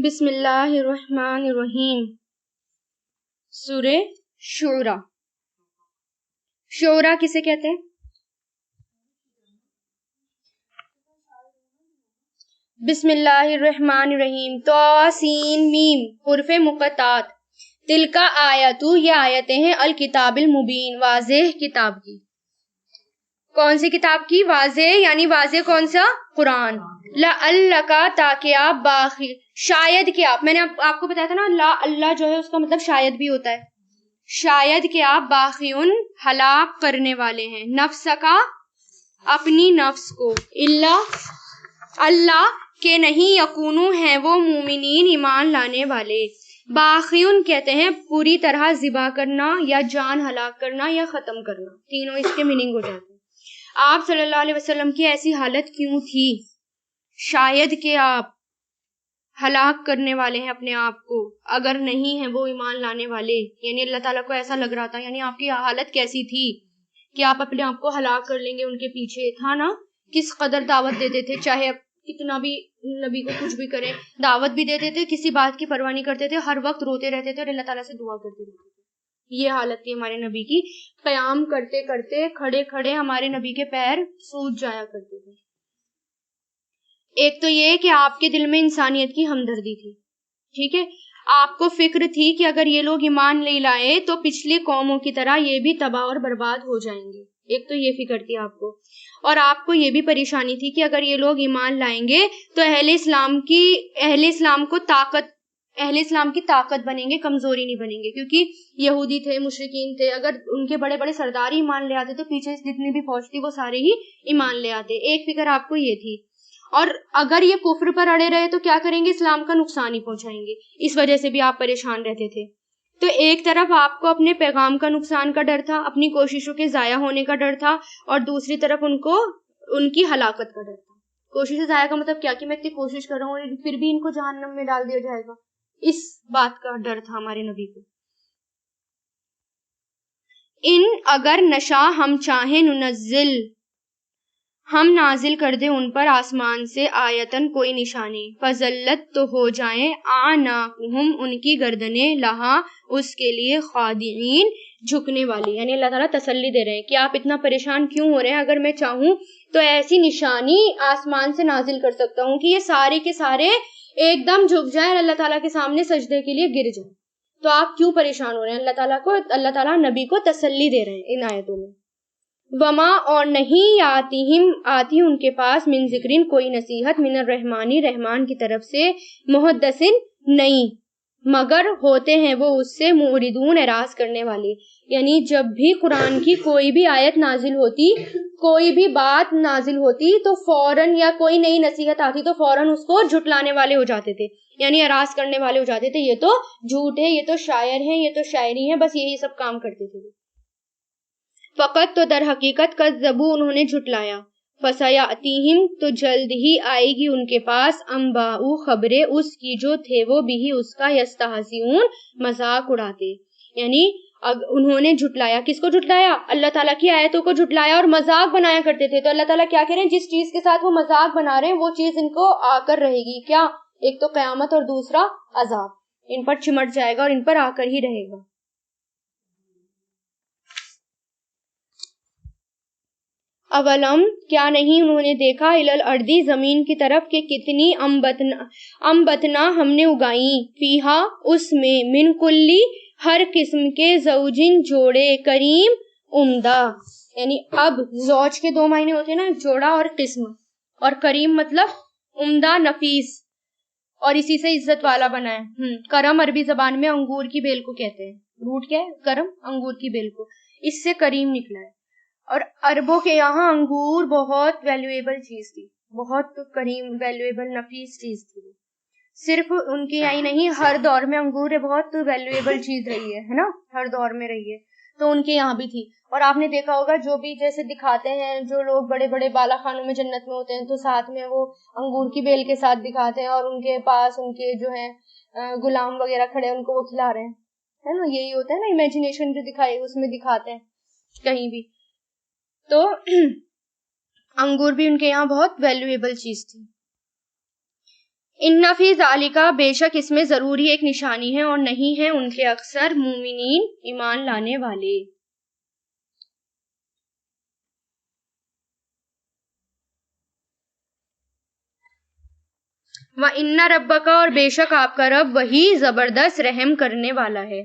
بسم اللہ الرحمن الرحیم۔ سورہ شعراء۔ شعراء کسے کہتے ہیں؟ بسم اللہ الرحمن الرحیم۔ طا سین میم حروف مقطعات۔ تلکا آیاتو، یہ آیتیں ہیں الکتاب المبین، واضح کتاب کی۔ کون سی کتاب کی؟ واضح، یعنی واضح کون سا؟ قرآن۔ لعلکا، تاکہ آپ باخی، شاید کہ آپ، میں نے آپ کو بتایا تھا نا، لا اللہ جو ہے اس کا مطلب شاید بھی ہوتا ہے، شاید کہ آپ باخیون، ہلاک کرنے والے ہیں، نفس کا، اپنی نفس کو، اللہ کہ نہیں، یکونو ہیں وہ مومنین، ایمان لانے والے۔ باخیون کہتے ہیں پوری طرح ذبح کرنا یا جان ہلاک کرنا یا ختم کرنا، تینوں اس کے میننگ ہو جاتے ہیں۔ آپ صلی اللہ علیہ وسلم کی ایسی حالت کیوں تھی؟ شاید کہ آپ ہلاک کرنے والے ہیں اپنے آپ کو، اگر نہیں ہیں وہ ایمان لانے والے، یعنی اللہ تعالیٰ کو ایسا لگ رہا تھا، یعنی آپ کی حالت کیسی تھی کہ آپ اپنے آپ کو ہلاک کر لیں گے ان کے پیچھے، تھا نا؟ کس قدر دعوت دیتے تھے، چاہے اب کتنا بھی نبی کو کچھ بھی کرے، دعوت بھی دیتے تھے، کسی بات کی پرواہ نہیں کرتے تھے، ہر وقت روتے رہتے تھے اور اللہ تعالیٰ سے دعا کرتے رہتے تھے۔ یہ حالت تھی ہمارے نبی کی، قیام کرتے کرتے، کھڑے کھڑے ہمارے نبی کے پیر سوج جایا کرتے تھے۔ ایک تو یہ کہ آپ کے دل میں انسانیت کی ہمدردی تھی، ٹھیک ہے، آپ کو فکر تھی کہ اگر یہ لوگ ایمان نہیں لائے تو پچھلی قوموں کی طرح یہ بھی تباہ اور برباد ہو جائیں گے، ایک تو یہ فکر تھی آپ کو، اور آپ کو یہ بھی پریشانی تھی کہ اگر یہ لوگ ایمان لائیں گے تو اہل اسلام کی طاقت بنیں گے، کمزوری نہیں بنیں گے، کیونکہ یہودی تھے، مشرکین تھے، اگر ان کے بڑے بڑے سردار ایمان لے آتے تو پیچھے جتنی بھی فوج تھی وہ سارے ہی ایمان لے آتے، ایک فکر آپ کو یہ تھی۔ اور اگر یہ کفر پر اڑے رہے تو کیا کریں گے؟ اسلام کا نقصان ہی پہنچائیں گے، اس وجہ سے بھی آپ پریشان رہتے تھے۔ تو ایک طرف آپ کو اپنے پیغام کا نقصان کا ڈر تھا، اپنی کوششوں کے ضائع ہونے کا ڈر تھا، اور دوسری طرف ان کو ان کی ہلاکت کا ڈر تھا۔ کوششیں ضائع کا مطلب کیا کہ میں اتنی کوشش کر رہا ہوں اور پھر بھی ان کو جہنم میں ڈال دیا جائے گا، اس بات کا ڈر تھا ہمارے نبی کو۔ ان اگر نشا ہم چاہیں ننزل، ہم نازل کر دیں ان پر آسمان سے آیتن کوئی نشانی، فزلت تو ہو جائیں اعناقہم ان کی گردنیں، لہا اس کے لیے، خاضعین جھکنے والی، یعنی اللہ تعالیٰ تسلی دے رہے ہیں کہ آپ اتنا پریشان کیوں ہو رہے ہیں، اگر میں چاہوں تو ایسی نشانی آسمان سے نازل کر سکتا ہوں کہ یہ سارے کے سارے ایک دم جھک جائیں اور اللہ تعالیٰ کے سامنے سجدے کے لیے گر جائیں، تو آپ کیوں پریشان ہو رہے ہیں؟ اللہ تعالیٰ نبی کو تسلی دے رہے ہیں ان آیتوں میں۔ وما اور نہیں آتی ان کے پاس من ذکرین کوئی نصیحت، من الرحمانی رحمان کی طرف سے، محدثن نہیں، مگر ہوتے ہیں وہ اس سے معرضون اعراض کرنے والے، یعنی جب بھی قرآن کی کوئی بھی آیت نازل ہوتی، کوئی بھی بات نازل ہوتی تو فوراً، یا کوئی نئی نصیحت آتی تو فوراً اس کو جھٹلانے والے ہو جاتے تھے، یعنی اعراض کرنے والے ہو جاتے تھے، یہ تو جھوٹ ہے، یہ تو شاعر ہیں، یہ تو شاعری ہے، بس یہی سب کام کرتے تھے۔ فقط تو در حقیقت کذبوا انہوں نے جھٹلایا، فسیاتیہم تو جلد ہی آئے گی ان کے پاس، انباء خبریں اس کی جو تھے وہ بھی اس کا، یستہزئون مذاق اڑاتے، یعنی انہوں نے جھٹلایا، کس کو جھٹلایا؟ اللہ تعالیٰ کی آیتوں کو جھٹلایا اور مذاق بنایا کرتے تھے۔ تو اللہ تعالیٰ کیا کہہ رہے ہیں؟ جس چیز کے ساتھ وہ مذاق بنا رہے ہیں وہ چیز ان کو آ کر رہے گی، کیا؟ ایک تو قیامت اور دوسرا عذاب، ان پر چمٹ جائے گا اور ان پر آ کر ہی رہے گا۔ اولم کیا نہیں انہوں نے دیکھا، الارضی زمین کی طرف، کہ کتنی امبتنا ہم نے اگائیں، فیہا اس میں، من کلی ہر قسم کے، زوجن جوڑے، کریم عمدہ، یعنی اب زوج کے دو معنی ہوتے ہیں نا، جوڑا اور قسم، اور کریم مطلب عمدہ، نفیس، اور اسی سے عزت والا بنا ہے۔ کرم عربی زبان میں انگور کی بیل کو کہتے ہیں، روٹ کیا ہے؟ کرم، انگور کی بیل کو، اس سے کریم نکلا ہے۔ اور عربوں کے یہاں انگور بہت ویلیویبل چیز تھی، بہت کریم، ویلیویبل، نفیس چیز تھی، صرف ان کے یہاں ہی نہیں، ہر دور میں انگور بہت ویلیویبل چیز رہی ہے نا، ہر دور میں رہی ہے، تو ان کے یہاں بھی تھی۔ اور آپ نے دیکھا ہوگا جو بھی جیسے دکھاتے ہیں، جو لوگ بڑے بڑے بالا خانوں میں جنت میں ہوتے ہیں تو ساتھ میں وہ انگور کی بیل کے ساتھ دکھاتے ہیں، اور ان کے پاس ان کے جو ہیں غلام وغیرہ کھڑے ہیں، ان کو وہ کھلا رہے ہیں، ہے نا؟ یہی ہوتا ہے نا، امیجنیشن جو دکھائی اس میں دکھاتے ہیں کہیں بھی، تو انگور بھی ان کے یہاں بہت ویلیویبل چیز تھی۔ ان فی ذالک بے شک اس میں ضروری ایک نشانی ہے اور نہیں ہے ان کے اکثر مومنین ایمان لانے والے. وَإِنَّ رَبَّكَ اور بے شک آپ کا رب وہی زبردست رحم کرنے والا ہے.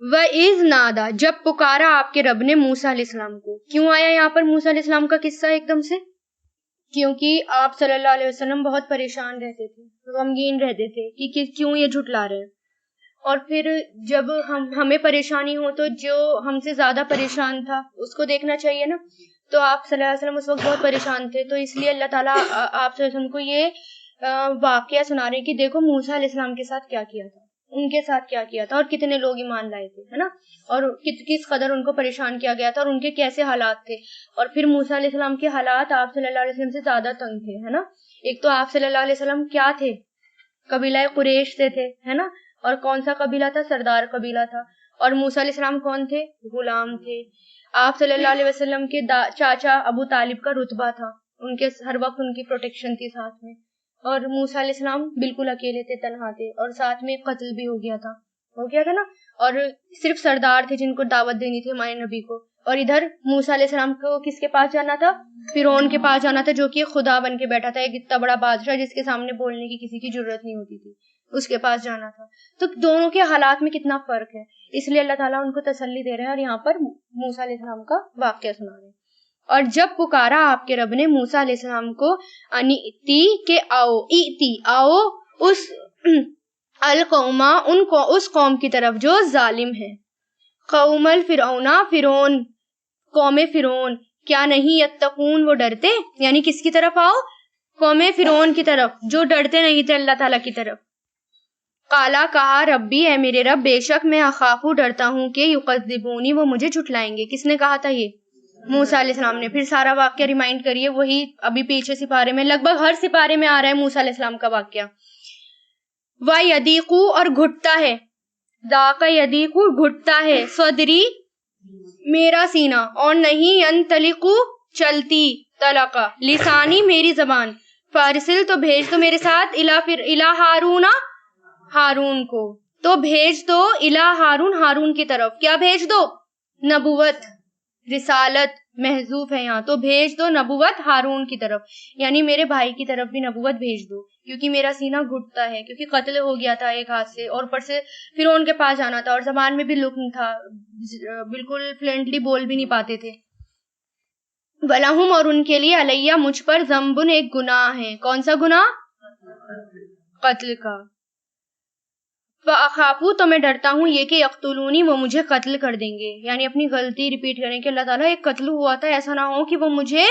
وَإِذْ نَادَى جب پکارا آپ کے رب نے موسیٰ علیہ السلام کو. کیوں آیا یہاں پر موسیٰ علیہ السلام کا قصہ ایک دم سے؟ کیونکہ آپ صلی اللہ علیہ وسلم بہت پریشان رہتے تھے, غمگین رہتے تھے کہ کیوں یہ جھٹلا رہے ہیں. اور پھر جب ہمیں پریشانی ہو تو جو ہم سے زیادہ پریشان تھا اس کو دیکھنا چاہیے نا. تو آپ صلی اللہ علیہ وسلم اس وقت بہت پریشان تھے, تو اس لیے اللہ تعالیٰ آپ صلی اللہ علیہ وسلم کو یہ واقعہ سنا رہے ہیں کہ دیکھو موسیٰ علیہ السلام کے ساتھ کیا کیا تھا, ان کے ساتھ کیا کیا تھا, اور کتنے لوگ ایمان لائے تھے, ہے نا, اور کس قدر ان کو پریشان کیا گیا تھا اور ان کے کیسے حالات تھے. اور پھر موسیٰ علیہ السلام کے حالات آپ صلی اللہ علیہ وسلم سے زیادہ تنگ تھے, ہے نا. ایک تو آپ صلی اللہ علیہ وسلم کیا تھے, قبیلہ قریش سے تھے, ہے نا, اور کون سا قبیلہ تھا, سردار قبیلہ تھا. اور موسیٰ علیہ السلام کون تھے, غلام تھے. آپ صلی اللہ علیہ وسلم کے چاچا ابو طالب کا رتبہ تھا, ان کے ہر وقت ان کی پروٹیکشن تھی ساتھ میں. اور موسیٰ علیہ السلام بالکل اکیلے تھے, تنہا تھے, اور ساتھ میں قتل بھی ہو گیا تھا نا. اور صرف سردار تھے جن کو دعوت دینی تھی ہمارے نبی کو. اور ادھر موسیٰ علیہ السلام کو کس کے پاس جانا تھا, فرعون کے پاس جانا تھا, جو کہ خدا بن کے بیٹھا تھا, ایک اتنا بڑا بادشاہ جس کے سامنے بولنے کی کسی کی ضرورت نہیں ہوتی تھی, اس کے پاس جانا تھا. تو دونوں کے حالات میں کتنا فرق ہے, اس لیے اللہ تعالیٰ ان کو تسلی دے رہے ہیں اور یہاں پر موسیٰ علیہ السلام کا واقعہ سنا رہے ہیں. اور جب پکارا آپ کے رب نے موسیٰ علیہ السلام کو انیتی کہ آؤ اس القوما اس قوم کی طرف جو ظالم ہے, قوم فرعون قوم فرعون, کیا نہیں یتقون وہ ڈرتے, یعنی کس کی طرف آؤ, قوم فرعون کی طرف جو ڈرتے نہیں تھے اللہ تعالیٰ کی طرف. قالا کہا ربی اے میرے رب بے شک میں اخافو ڈرتا ہوں کہ یکذبونی وہ مجھے جھٹلائیں گے. کس نے کہا تھا یہ, موسیٰ علیہ السلام نے. پھر سارا واقعہ ریمائنڈ کریے, وہی ابھی پیچھے سپارے میں لگ بھگ ہر سپارے میں آ رہا ہے موسیٰ علیہ السلام کا واقعہ. وَيَضِيقُ اور گھٹتا ہے, ذاق یضیق گھٹتا ہے, صدری میرا سینہ, اور نہیں ینطلق چلتی, طلقہ لسانی میری زبان, فارسل تو بھیج دو میرے ساتھ, الا ہارون کو تو بھیج دو, الا ہارون کی طرف. کیا بھیج دو, نبوت, رسالت محذوف ہے یہاں, تو بھیج دو نبوت ہارون کی طرف, یعنی میرے بھائی کی طرف بھی نبوت بھیج دو, کیونکہ میرا سینہ گھٹتا ہے, کیونکہ قتل ہو گیا تھا ایک ہاتھ سے, اور اوپر سے فرعون کے پاس جانا تھا, اور زبان میں بھی لکن تھا, بالکل فلوئنٹلی بول بھی نہیں پاتے تھے. وَلَهُمْ اور ان کے لیے, علیہ مجھ پر, ذنبٌ ایک گناہ ہے. کون سا گناہ, قتل کا. فَأَخَافُ تو میں ڈرتا ہوں یہ کہ یقتلونی وہ مجھے قتل کر دیں گے, یعنی اپنی غلطی ریپیٹ کریں کہ اللہ تعالیٰ ایک قتل ہوا تھا, ایسا نہ ہو کہ وہ مجھے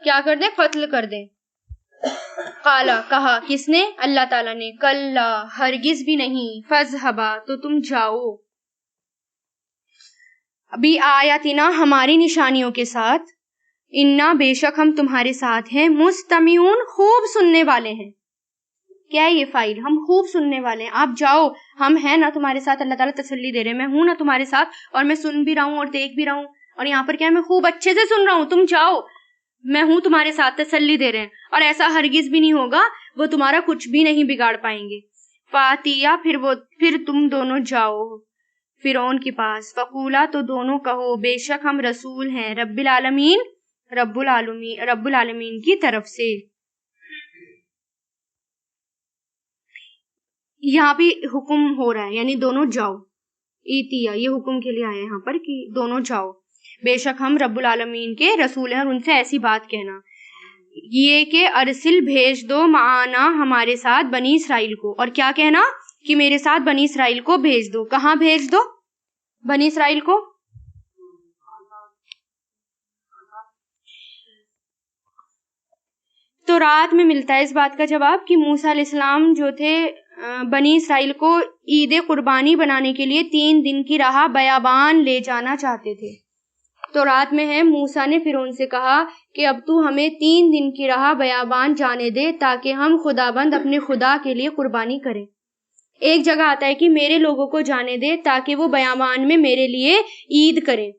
کیا کر دیں, قتل کر دیں. قالا کہا, کس نے, اللہ تعالیٰ نے, کلا ہرگز بھی نہیں, فَاذْهَبَا تو تم جاؤ, ابھی آیاتنا ہماری نشانیوں کے ساتھ, انا بے شک ہم تمہارے ساتھ ہیں, مستمعون خوب سننے والے ہیں. کیا ہے یہ فائل, ہم خوب سننے والے ہیں, آپ جاؤ, ہم ہیں نا تمہارے ساتھ. اللہ تعالیٰ تسلی دے رہے ہیں, میں ہوں نا تمہارے ساتھ, اور میں سن بھی رہا ہوں اور دیکھ بھی رہا ہوں, اور یہاں پر کیا ہے, میں خوب اچھے سے سن رہا ہوں, تم جاؤ, میں ہوں تمہارے ساتھ, تسلی دے رہے ہیں. اور ایسا ہرگز بھی نہیں ہوگا, وہ تمہارا کچھ بھی نہیں بگاڑ پائیں گے. فاتیا پھر تم دونوں جاؤ فرعون کے پاس, فقولا تو دونوں کہو, بے شک ہم رسول ہیں, رب العالمین کی طرف سے. یہاں بھی حکم ہو رہا ہے, یعنی دونوں جاؤ, ایتیا یہ حکم کے لیے آیا یہاں پر کہ دونوں جاؤ, بے شک ہم رب العالمین کے رسول ہیں, اور ان سے ایسی بات کہنا یہ کہ ارسل بھیج دو, معانا ہمارے ساتھ, بنی اسرائیل کو. اور کیا کہنا کہ میرے ساتھ بنی اسرائیل کو بھیج دو. کہاں بھیج دو بنی اسرائیل کو, تو رات میں ملتا ہے اس بات کا جواب کہ موسیٰ علیہ السلام جو تھے بنی اسرائیل کو عید قربانی بنانے کے لیے 3 دن کی راہ بیابان لے جانا چاہتے تھے. تو رات میں ہے, موسیٰ نے فرعون سے کہا کہ اب تو ہمیں 3 دن کی راہ بیابان جانے دے تاکہ ہم خداوند اپنے خدا کے لیے قربانی کریں. ایک جگہ آتا ہے کہ میرے لوگوں کو جانے دے تاکہ وہ بیابان میں میرے لیے عید کریں.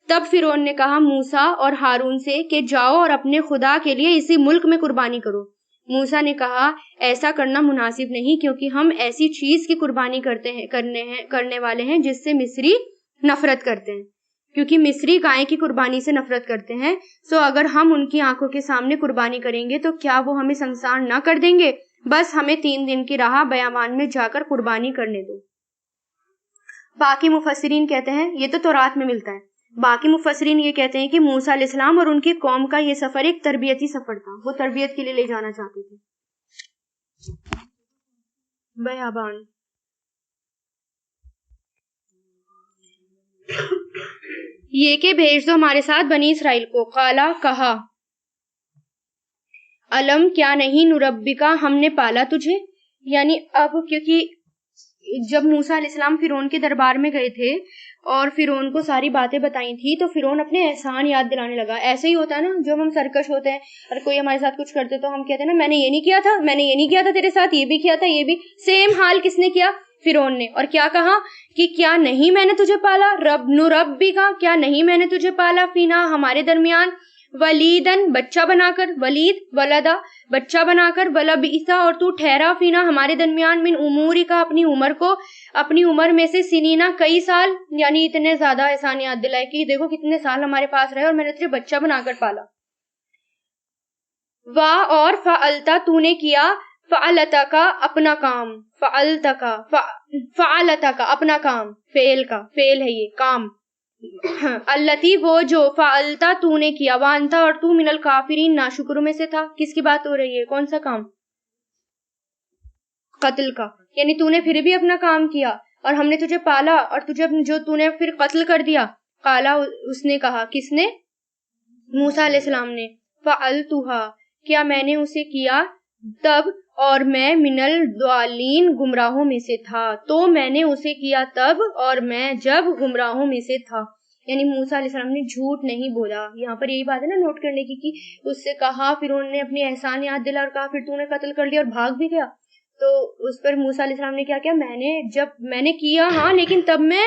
تب فرعون نے کہا موسیٰ اور ہارون سے کہ جاؤ اور اپنے خدا کے لیے اسی ملک میں قربانی کرو. موسیٰ نے کہا ایسا کرنا مناسب نہیں، کیونکہ ہم ایسی چیز کی قربانی کرنے والے ہیں جس سے مصری نفرت کرتے ہیں، کیونکہ مصری گائے کی قربانی سے نفرت کرتے ہیں، سو اگر ہم ان کی آنکھوں کے سامنے قربانی کریں گے تو کیا وہ ہمیں سنسار نہ کر دیں گے؟ بس ہمیں 3 دن کی راہ بیابان میں جا کر قربانی کرنے دو۔ باقی مفسرین کہتے ہیں، یہ تو تورات میں ملتا ہے، باقی مفسرین یہ کہتے ہیں کہ موسیٰ علیہ السلام اور ان کی قوم کا یہ سفر ایک تربیتی سفر تھا، وہ تربیت کے لیے لے جانا چاہتے تھے۔ بیابان، یہ کہ بھیج دو ہمارے ساتھ بنی اسرائیل کو۔ قالا، کہا، علم، کیا نہیں، نربکا، ہم نے پالا تجھے، یعنی اب کیونکہ جب موسیٰ علیہ السلام فرعون کے دربار میں گئے تھے اور فرعون کو ساری باتیں بتائی تھی تو فرعون اپنے احسان یاد دلانے لگا۔ ایسے ہی ہوتا ہے نا، جب ہم سرکش ہوتے ہیں اور کوئی ہمارے ساتھ کچھ کرتے تو ہم کہتے ہیں نا میں نے یہ نہیں کیا تھا، میں نے یہ نہیں کیا تھا تیرے ساتھ، یہ بھی کیا تھا، یہ بھی۔ سیم حال کس نے کیا؟ فرعون نے۔ اور کیا کہا کہ کیا نہیں میں نے تجھے پالا، رب نربکا، کیا نہیں میں نے تجھے پالا، فینا، ہمارے درمیان، ولیدن، بچہ بنا کر، ولید ولدا، بچہ بنا کر، ولبئسا، اور تو ٹھہرا، فینا، ہمارے درمیان، من امورکا، اپنی عمر کو، اپنی عمر میں سے، سنینا، کئی سال، یعنی اتنے زیادہ احسان یاد دلائے کہ دیکھو کتنے سال ہمارے پاس رہے اور میں نے تجھے بچہ بنا کر پالا۔ وا، اور، فعلتا، تو نے کیا، فعلتا کا، اپنا کام، فعلتا کا اپنا کام، فعل کا، فعل ہے یہ، کام، التی، وہ جو، فعلتا، تو نے کیا، وانتا، اور تو، من الکافرین، ناشکروں میں سے تھا۔ کس کی بات ہو رہی ہے؟ کون سا کام؟ قتل کا، یعنی تو نے پھر بھی اپنا کام کیا اور ہم نے تجھے پالا اور تجھے جو تو نے پھر قتل کر دیا۔ قالا، اس نے کہا، کس نے؟ موسیٰ علیہ السلام نے، فعلتھا، کیا میں نے اسے کیا، تب، اور میں، من الضالین، گمراہوں میں سے تھا، تو میں نے اسے کیا تب اور میں جب گمراہوں میں سے تھا، یعنی موسیٰ علیہ السلام نے جھوٹ نہیں بولا۔ یہاں پر یہی بات ہے نا نوٹ کرنے کی کہ اس سے کہا، پھر انہوں نے اپنی احسان یاد دلا اور کہا پھر تو نے قتل کر لیا اور بھاگ بھی گیا، تو اس پر موسیٰ علیہ السلام نے کیا کیا، میں نے کیا ہاں، لیکن تب میں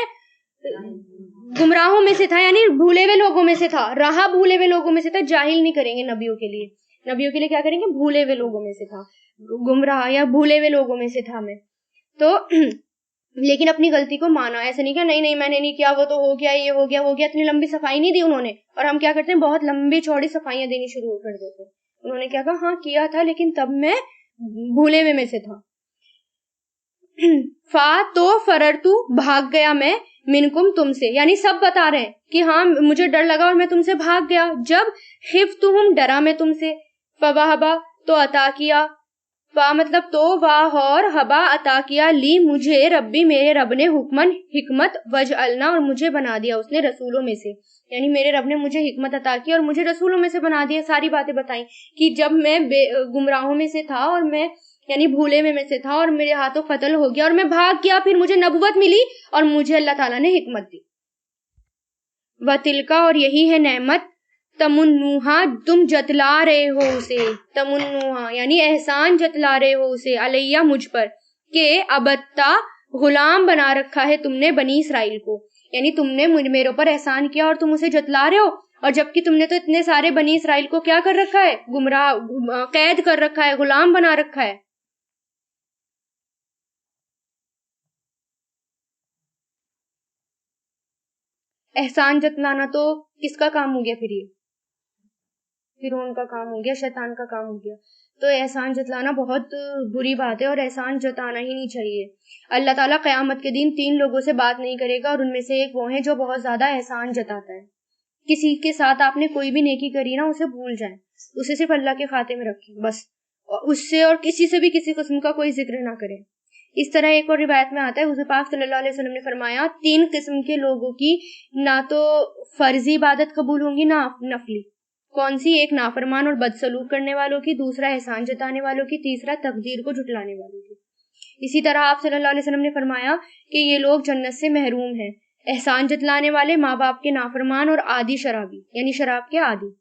گمراہوں میں سے تھا، یعنی بھولے ہوئے لوگوں میں سے تھا، رہا بھولے ہوئے لوگوں میں سے تھا۔ جاہل نہیں کریں گے نبیوں کے لیے کیا کریں گے؟ بھولے ہوئے لوگوں میں سے تھا، گمراہ یا بھولے ہوئے لوگوں میں سے تھا میں تو لیکن اپنی غلطی کو مانا، ایسے نہیں کہ نہیں میں نے نہیں کیا، وہ تو ہو گیا، یہ ہو گیا، اتنی لمبی صفائی نہیں دی انہوں نے، اور ہم کیا کرتے ہیں بہت لمبی چوڑی صفائیاں دینی شروع کر دیتے ہیں۔ انہوں نے کیا کہا، ہاں کیا تھا لیکن تب میں بھولے ہوئے میں سے تھا۔ فا، تو، فررتو، بھاگ گیا میں، منکم، تم سے، یعنی سب بتا رہے ہیں کہ ہاں مجھے ڈر لگا اور میں تم سے بھاگ گیا۔ جب، خفتہم، ڈرا میں تم سے، فوہبا، تو عطا کیا، فا مطلب تو، واہ، اور، ہبا، عطا کیا، لی، مجھے، ربی، میرے رب نے، حکمت، وجعلنا، اور مجھے بنا دیا اس نے، رسولوں میں سے، یعنی میرے رب نے مجھے حکمت عطا کی اور مجھے رسولوں میں سے بنا دیا۔ ساری باتیں بتائیں کہ جب میں گمراہوں میں سے تھا اور میں یعنی بھولے میں سے تھا اور میرے ہاتھوں قتل ہو گیا اور میں بھاگ گیا، پھر مجھے نبوت ملی اور مجھے اللہ تعالیٰ نے حکمت دی۔ وَتِلْكَ، اور یہی ہے نعمت، تمنوہا، تم جتلا رہے ہو اسے، تمنوہا یعنی احسان جتلا رہے ہو اسے، علیہ، مجھ پر، کہ ابتا، غلام بنا رکھا ہے تم نے بنی اسرائیل کو، یعنی تم نے میرے اوپر احسان کیا اور تم اسے جتلا رہے ہو، اور جبکہ تم نے تو اتنے سارے بنی اسرائیل کو کیا کر رکھا ہے، گمراہ، قید کر رکھا ہے، غلام بنا رکھا ہے۔ احسان جتلانا تو کس کا کام ہو گیا پھر؟ یہ فرعون کا کام ہو گیا، شیطان کا کام ہو گیا۔ تو احسان جتلانا بہت بری بات ہے اور احسان جتانا ہی نہیں چاہیے۔ اللہ تعالیٰ قیامت کے دن 3 لوگوں سے بات نہیں کرے گا اور ان میں سے ایک وہ ہے جو بہت زیادہ احسان جتاتا ہے۔ کسی کے ساتھ آپ نے کوئی بھی نیکی کری نا، اسے بھول جائیں، اسے صرف اللہ کے خاتے میں رکھیں بس، اس سے اور کسی سے بھی کسی قسم کا کوئی ذکر نہ کریں۔ اس طرح ایک اور روایت میں آتا ہے، حضور پاک صلی اللہ علیہ وسلم نے فرمایا 3 قسم کے لوگوں کی نہ تو فرضی عبادت قبول ہوں گی نہ نفلی۔ کون سی؟ ایک نافرمان اور بد سلوک کرنے والوں کی، دوسرا احسان جتانے والوں کی، تیسرا تقدیر کو جھٹلانے والوں کی۔ اسی طرح آپ صلی اللہ علیہ وسلم نے فرمایا کہ یہ لوگ جنت سے محروم ہیں، احسان جتلانے والے، ماں باپ کے نافرمان اور عادی شرابی، یعنی شراب کے عادی۔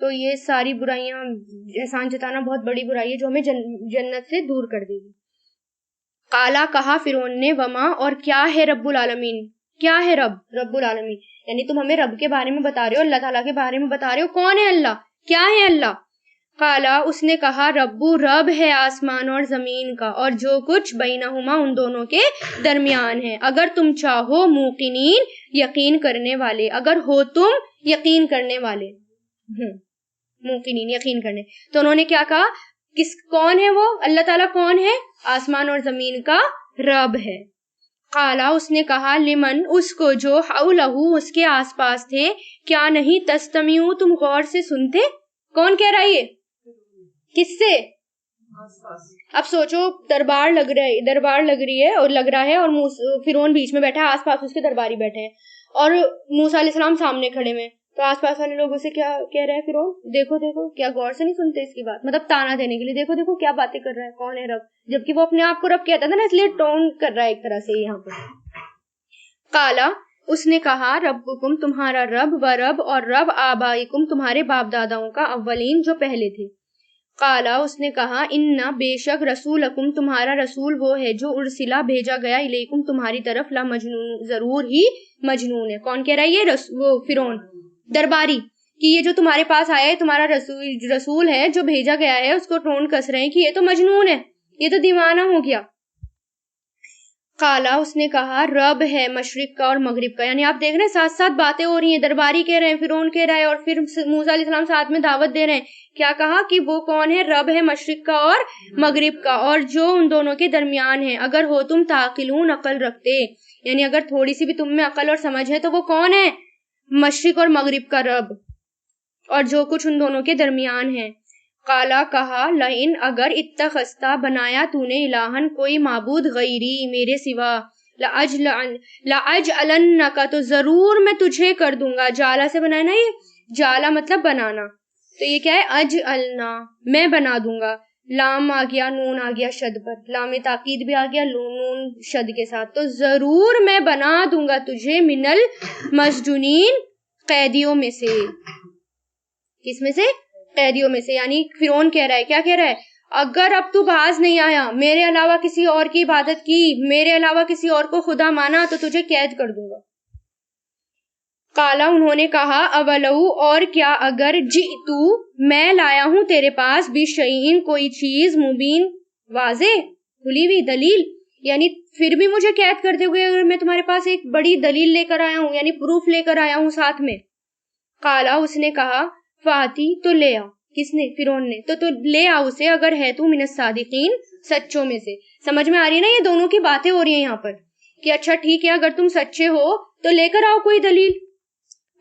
تو یہ ساری برائیاں، احسان جتانا بہت بڑی برائی ہے جو ہمیں جنت سے دور کر دے گی۔ قالا، کہا فرعون نے، وما، اور کیا ہے، رب العالمین، کیا ہے رب العالمین، یعنی تم ہمیں رب کے بارے میں بتا رہے ہو، اللہ تعالیٰ کے بارے میں بتا رہے ہو، کون ہے اللہ، کیا ہے اللہ؟ قالا اس نے کہا ربو رب ہے آسمان اور زمین کا اور جو کچھ بینہما ان دونوں کے درمیان ہے، اگر تم چاہو موقنین یقین کرنے والے، اگر ہو تم یقین کرنے والے، موقنین یقین کرنے. تو انہوں نے کیا کہا، کون ہے وہ؟ اللہ تعالیٰ کون ہے؟ آسمان اور زمین کا رب ہے. قالا اس نے کہا لمن اس کو جو حولہ اس کے آس پاس تھے، کیا نہیں تستمعون تم غور سے سنتے؟ کون کہہ رہا ہے یہ؟ کس سے؟ اب سوچو دربار لگ رہی ہے اور لگ رہا ہے، اور فرعون بیچ میں بیٹھا ہے، آس پاس اس کے درباری بیٹھے ہیں اور موسیٰ علیہ السلام سامنے کھڑے میں. تو آس پاس والے لوگوں سے کیا کہہ رہا ہے فرعون؟ دیکھو کیا غور سے نہیں سنتے اس کی بات، مطلب تانا دینے کے لیے، دیکھو کیا باتیں کر رہا ہے، کون ہے رب، جبکہ وہ اپنے آپ کو رب کہتا تھا نا، اس لیے ٹون کر رہا ہے ایک طرح سے یہاں پر. قالا اس نے کہا ربکم تمہارا رب، و رب اور رب آبائکم تمہارے باپ داداؤں کا، اولین جو پہلے تھے. قالا اس نے کہا انا بے شک رسولکم تمہارا رسول وہ ہے جو ارسلا بھیجا گیا الیکم تمہاری طرف، لا مجنون ضرور ہی مجنون ہے. کون کہہ رہا ہے یہ؟ وہ فرعون درباری، کہ یہ جو تمہارے پاس آیا ہے تمہارا رسول ہے جو بھیجا گیا ہے، اس کو ٹون کس رہے ہیں کہ یہ تو مجنون ہے، یہ تو دیوانہ ہو گیا. قالا اس نے کہا رب ہے مشرق کا اور مغرب کا. یعنی آپ دیکھ رہے ہیں ساتھ ساتھ باتیں ہو رہی ہیں، درباری کہہ رہے ہیں، فرعون کہہ رہا ہے، اور پھر موسیٰ علیہ السلام ساتھ میں دعوت دے رہے ہیں. کیا کہا کہ وہ کون ہے؟ رب ہے مشرق کا اور مغرب کا اور جو ان دونوں کے درمیان ہے، اگر ہو تم تعقلون عقل رکھتے، یعنی اگر تھوڑی سی بھی تم میں عقل اور سمجھ ہے تو وہ کون ہے؟ مشرق اور مغرب کا رب اور جو کچھ ان دونوں کے درمیان ہے. قالا کہا لئن اگر اتخذتا بنایا تو نے الہن کوئی معبود غیری میرے سوا، لأجعلنک تو ضرور میں تجھے کر دوں گا. جالا سے بنانا، یہ جالا مطلب بنانا، تو یہ کیا ہے؟ اجعلنا میں بنا دوں گا. لام آ گیا، نون آ گیا شد پر، لام تاکید بھی آ گیا نون شد کے ساتھ. تو ضرور میں بنا دوں گا تجھے من المسجونین قیدیوں میں سے. کس میں سے؟ قیدیوں میں سے. یعنی فرعون کہہ رہا ہے، کیا کہہ رہا ہے؟ اگر اب تو باز نہیں آیا، میرے علاوہ کسی اور کی عبادت کی، میرے علاوہ کسی اور کو خدا مانا، تو تجھے قید کر دوں گا. قالا انہوں نے کہا اولو اور کیا اگر جئتو میں لایا ہوں تیرے پاس بشیئن کوئی چیز مبین واضح کھلی ہوئی دلیل، یعنی پھر بھی مجھے قید کر دے گے اگر میں تمہارے پاس ایک بڑی دلیل لے کر آیا ہوں، یعنی پروف لے کر آیا ہوں ساتھ میں. قالا اس نے کہا فاتی تو لے آؤ. کس نے؟ فرعون نے. تو لے آؤ اسے اگر ہے تو من الصادقین سچوں میں سے. سمجھ میں آ رہی ہے نا یہ دونوں کی باتیں ہو رہی ہیں یہاں پر کہ اچھا ٹھیک ہے اگر تم سچے ہو تو لے کر آؤ کوئی دلیل.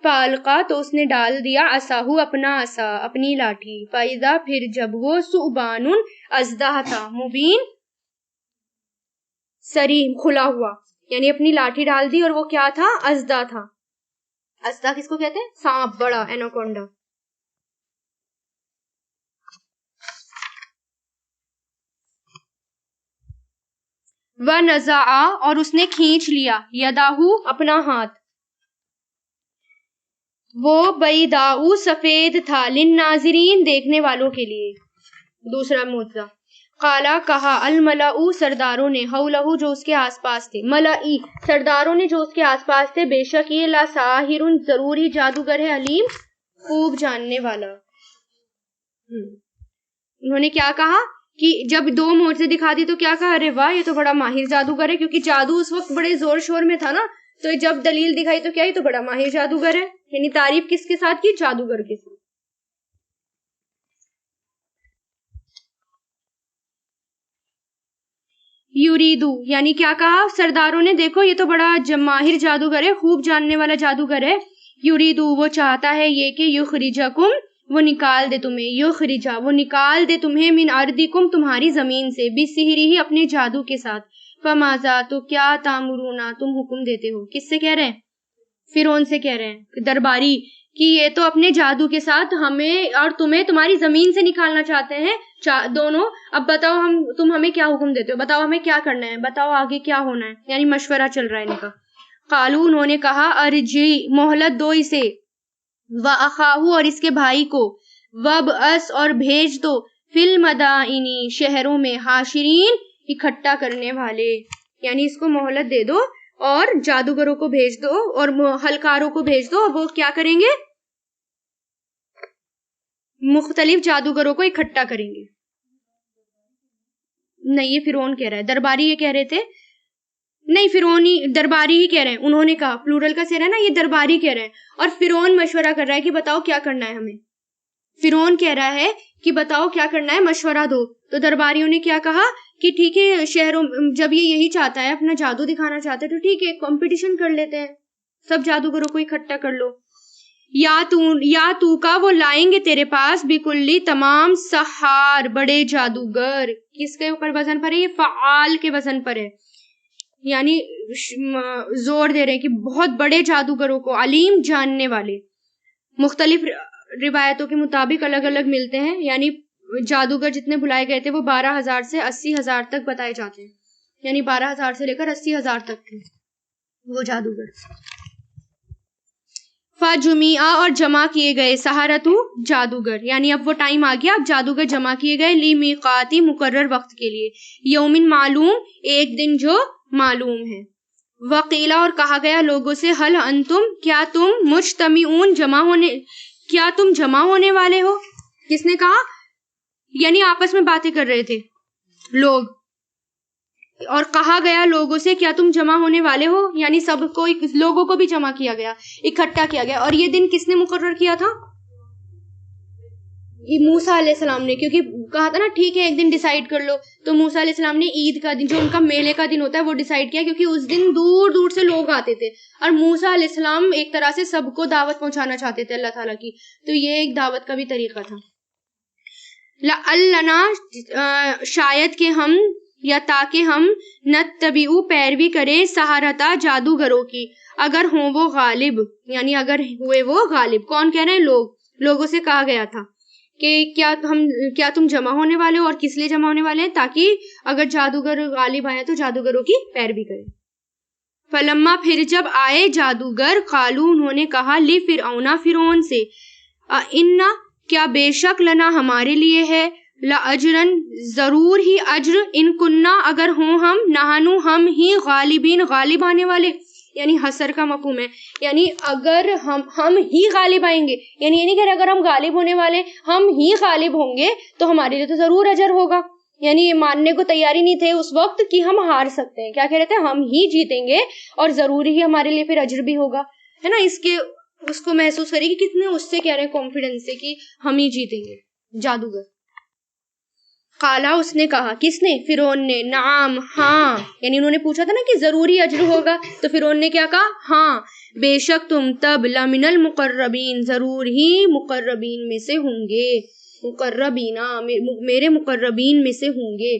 فالقا تو اس نے ڈال دیا عصاہو اپنا عصا اپنی لاٹھی، فاذا پھر جب وہ ثعبان اژدہا تھا، مبین سریم کھلا ہوا، یعنی اپنی لاٹھی ڈال دی اور وہ کیا تھا؟ اژدہا تھا. اژدہا کس کو کہتے ہیں؟ سانپ، بڑا ایناکونڈا. وَنَزَعَ اور اس نے کھینچ لیا، یداہو اپنا ہاتھ، وہ بیضاء سفید تھا، للناظرین دیکھنے والوں کے لیے. دوسرا معجزہ. قالا کہا الملأ سرداروں نے، حولہ جو اس کے آس پاس تھے، ملئی سرداروں نے جو اس کے آس پاس تھے، بے شک یہ لساحر ضروری جادوگر ہے، علیم خوب جاننے والا. انہوں نے کیا کہا کہ جب دو معجزے دکھا دی تو کیا کہا؟ ارے واہ یہ تو بڑا ماہر جادوگر ہے، کیونکہ جادو اس وقت بڑے زور شور میں تھا نا، تو جب دلیل دکھائی تو کیا یہ تو بڑا ماہر جادوگر ہے. یعنی تعریف کس کے ساتھ کی؟ جادوگر کے ساتھ. یریدو یعنی کیا کہا سرداروں نے؟ دیکھو یہ تو بڑا ماہر جادوگر ہے، خوب جاننے والا جادوگر ہے. یریدو وہ چاہتا ہے یہ کہ یخرجکم وہ نکال دے تمہیں، یخرجا وہ نکال دے تمہیں، من ارضکم تمہاری زمین سے، بسحرہ ہی اپنے جادو کے ساتھ. فماذا تو کیا تامرونا تم حکم دیتے ہو؟ کس سے کہہ رہے ہیں؟ فرعون سے کہہ رہے ہیں درباری کہ یہ تو اپنے جادو کے ساتھ ہمیں اور تمہیں تمہاری زمین سے نکالنا چاہتے ہیں دونوں. اب بتاؤ تم ہمیں کیا حکم دیتے ہو، بتاؤ ہمیں کیا کرنا ہے، بتاؤ آگے کیا ہونا ہے. یعنی مشورہ چل رہا ہے ان کا. قالو انہوں نے کہا ارجی مہلت دو اسے، واخاہو اور اس کے بھائی کو، وابعث اور بھیج دو، فی المدائنی شہروں میں، حاشرین اکٹھا کرنے والے. یعنی اس کو مہلت دے دو اور جادوگروں کو بھیج دو اور ہلکاروں کو بھیج دو. وہ کیا کریں گے؟ مختلف جادوگروں کو اکٹھا کریں گے. نہیں یہ فرعون کہہ رہا ہے, درباری یہ کہہ رہے تھے, نہیں فرعونی درباری ہی کہہ رہے ہیں, انہوں نے کہا, پلورل کا صیغہ ہے نا, یہ درباری کہہ رہے ہیں, اور فرعون مشورہ کر رہا ہے کہ بتاؤ کیا کرنا ہے ہمیں. فرعون کہہ رہا ہے کہ بتاؤ کیا کرنا ہے, مشورہ دو. تو درباریوں نے کیا کہا کہ ٹھیک ہے, شہروں جب یہ یہی چاہتا ہے, اپنا جادو دکھانا چاہتا ہے, تو ٹھیک ہے کمپٹیشن کر لیتے ہیں, سب جادوگروں کو اکٹھا کر لو. یا تو کا وہ لائیں گے تیرے پاس بکلی تمام سحار بڑے جادوگر. کس کے اوپر وزن پر ہے, یہ فعال کے وزن پر ہے, یعنی زور دے رہے ہیں کہ بہت بڑے جادوگروں کو, علیم جاننے والے. مختلف روایتوں کے مطابق الگ الگ ملتے ہیں, یعنی جادوگر جتنے بلائے گئے تھے وہ 12,000 سے 80,000 تک بتائے جاتے ہیں, یعنی 12,000 سے لے کر 80,000 تک تھے وہ جادوگر. فجمیع اور جمع کیے گئے, سحرتو جادوگر, یعنی اب وہ ٹائم آ گیا, اب جادوگر جمع کیے گئے, لیمیقاتی مقرر وقت کے لیے, یومن معلوم ایک دن جو معلوم ہے. وقیلا اور کہا گیا لوگوں سے, حل انتم کیا تم مجتمعون کیا تم جمع ہونے والے ہو. کس نے کہا, یعنی آپس میں باتیں کر رہے تھے لوگ, اور کہا گیا لوگوں سے کیا تم جمع ہونے والے ہو, یعنی سب کو, لوگوں کو بھی جمع کیا گیا, اکٹھا کیا گیا. اور یہ دن کس نے مقرر کیا تھا, موسیٰ علیہ السلام نے, کیونکہ کہا تھا نا ٹھیک ہے ایک دن ڈیسائیڈ کر لو, تو موسیٰ علیہ السلام نے عید کا دن, جو ان کا میلے کا دن ہوتا ہے, وہ ڈیسائیڈ کیا, کیونکہ اس دن دور دور سے لوگ آتے تھے, اور موسیٰ علیہ السلام ایک طرح سے سب کو دعوت پہنچانا چاہتے تھے اللہ تعالیٰ کی, تو یہ ایک دعوت کا بھی طریقہ تھا. لعلنا شاید کہ ہم, یا تاکہ ہم نتبعو پیروی کرے, سحرتا جادوگروں کی, اگر ہوں وہ غالب, یعنی اگر ہوئے وہ غالب. کون کہہ رہے ہیں, لوگوں سے کہا گیا تھا کہ کیا تم جمع ہونے والے ہو, اور کس لیے جمع ہونے والے ہیں, تاکہ اگر جادوگر غالب آئے تو جادوگروں کی پیروی کرے. فلما پھر جب آئے جادوگر, قالو انہوں نے کہا, لی فرعون فرعون سے, انا کیا بے شک, لنا ہمارے لیے ہے, لأجرن ضرور ہی اجر, ان کننا اگر ہوں ہم, نہانو ہم ہی, غالبین غالب آنے والے, یعنی حسر کا مفہوم ہے, یعنی اگر ہم ہی غالب آئیں گے, یعنی یہ نہیں کہہ رہے اگر ہم غالب ہونے والے, ہم ہی غالب ہوں گے تو ہمارے لیے تو ضرور اجر ہوگا. یعنی یہ ماننے کو تیاری نہیں تھے اس وقت کہ ہم ہار سکتے ہیں. کیا کہہ رہے تھے, ہم ہی جیتیں گے اور ضرور ہی ہمارے لیے پھر اجر بھی ہوگا, ہے نا. اس کو محسوس کرے کہ کتنے اس سے کہہ رہے ہیں کانفیڈنس سے کہ ہم ہی جیتیں گے, جادوگر. قالا اس نے کہا, کس نے, فرعون نے, نعم ہاں, یعنی انہوں نے پوچھا تھا نا کہ ضروری اجر ہوگا, تو فرعون نے کیا کہا, ہاں بے شک تم تب لمن المقربین, ضرور ہی مقربین میں سے ہوں گے, مقربینا میرے مقربین میں سے ہوں گے.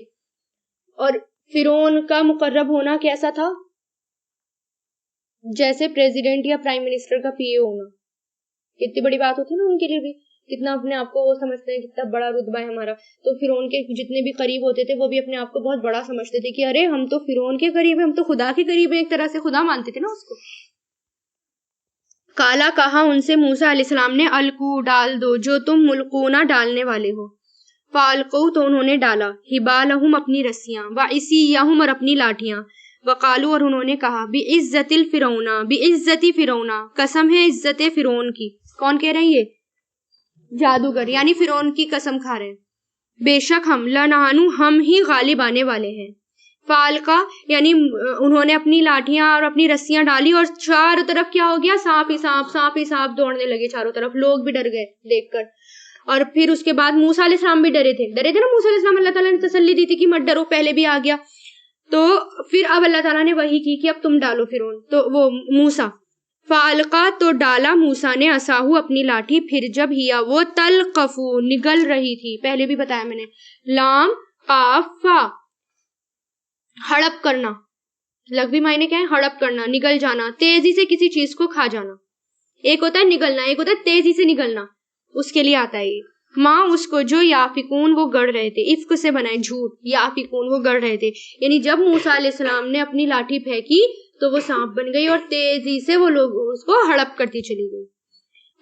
اور فرعون کا مقرب ہونا کیسا تھا, جیسے پریزیڈنٹ یا پرائم منسٹر کا پی اے ہونا, کتنی بڑی بات ہوتی ہے نا ان کے لیے بھی, کتنا اپنے آپ کو وہ سمجھتے ہیں کتنا بڑا رتبہ ہے ہمارا. تو فرعون کے جتنے بھی قریب ہوتے تھے وہ بھی اپنے آپ کو بہت بڑا سمجھتے تھے کہ ارے ہم تو فرعون کے قریب ہیں, ہم تو خدا کے قریب ہیں, ایک طرح سے خدا مانتے تھے نا اس کو. کالا کہا ان سے موسیٰ علیہ السلام نے, القو ڈال دو, جو تم ملقونا ڈالنے والے ہو. فالقو تو انہوں نے ڈالا, حبالہم اپنی رسیاں, وعصیہم اور اپنی لاٹھیاں, وقالو اور انہوں نے کہا, بعزت الفرعون, بعزت فرعون, قسم ہے عزت فرعون کی. کون کہہ رہے ہیں, یہ جادوگر, یعنی فرعون کی قسم کھا رہے ہیں, بے شک ہم, لنحن ہم ہی غالب آنے والے ہیں. فالقا یعنی انہوں نے اپنی لاٹھیاں اور اپنی رسیاں ڈالی, اور چاروں طرف کیا ہو گیا, سانپ ہی سانپ, سانپ ہی سانپ دوڑنے لگے چاروں طرف. لوگ بھی ڈر گئے دیکھ کر. اور پھر اس کے بعد موسیٰ علیہ السلام بھی ڈرے تھے نا موسیٰ علیہ السلام, اللہ تعالیٰ نے تسلی دی تھی کہ مت ڈرو, پہلے بھی آ گیا. تو پھر اب اللہ تعالیٰ نے وحی کی کہ اب تم ڈالو فرعون, تو وہ موسیٰ. فالقا تو ڈالا موسیٰ نے, عصاہو اپنی لاٹھی, پھر جب ہیا وہ, تلقفو نگل رہی تھی, پہلے بھی بتایا میں نے, لام قاف فا, ہڑپ کرنا, لغوی معنی کیا ہے, ہڑپ کرنا, نگل جانا, تیزی سے کسی چیز کو کھا جانا. ایک ہوتا ہے نگلنا, ایک ہوتا ہے تیزی سے نگلنا, اس کے لیے آتا ہے یہ. ماں اس کو جو یافکون وہ گڑ رہے تھے, افک سے بنائے جھوٹ, یافکون وہ گڑ رہے تھے, یعنی جب موسیٰ علیہ السلام نے اپنی لاٹھی پھینکی تو وہ سانپ بن گئی, اور تیزی سے وہ لوگ اس کو ہڑپ کرتی چلی گئی.